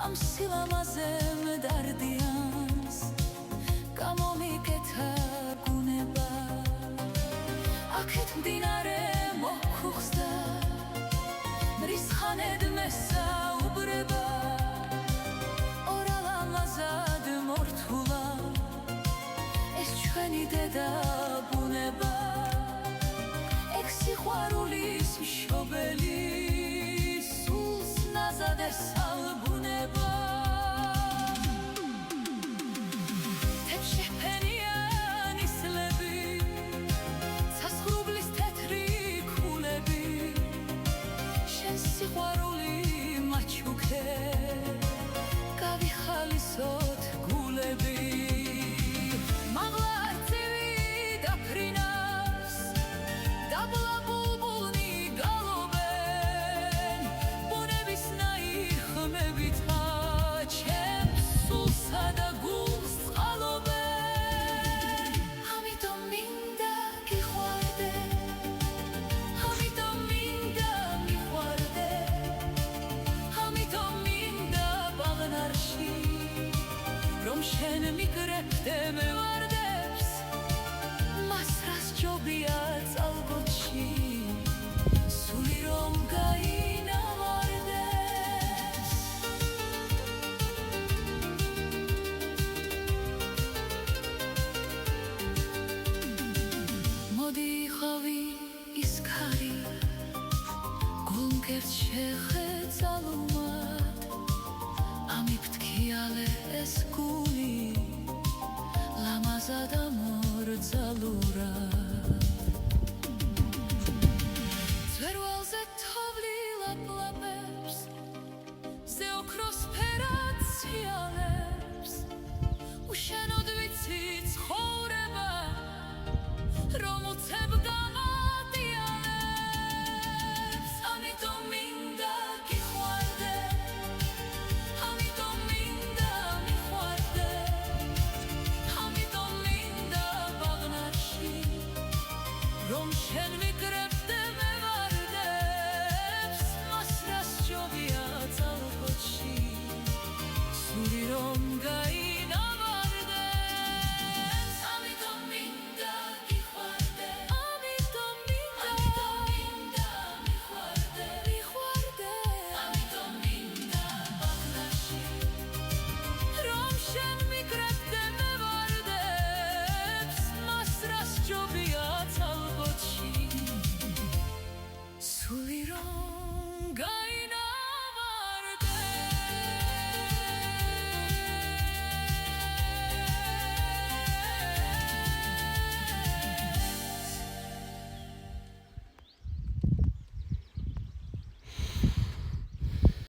ამ სილამაზემ დარდიანს გამომიკეთა გუნება აქეთ მდინარე მოხუხსდა მრისხანედ მესაუბრება ორალამაზად მორთულა ეს ჩვენი დედა ბუნება ეგ სიყვარულის მშობელი სულს ნაზად ესალბუნება თეთრშეფენიანი სლები ცასხლუბლის თეთრი ქულები შენ სიყვარული მაჩუქე გავიხალისოთ გულები მაღლა არწივი დაფრინავს დაბლა ბულბულნი გალობენ ბუნებისნაირ ხმებით ჩემს სულსა და გულს წყალობენ ამიტომ მინდა გიყვარდე ამიტომ მინდა მიყვარდე ამიტომ მინდა ბაღნარში რომ შენ მიგრებდე მევარდებს მას რას ჯობია წალგოჩი სული რომ გაინავარდეს მოდი იხავი ის ქარი გულმკერდ შეხედალუმად ამიფთქიალე ეს გული ლამაზად ამორძალურად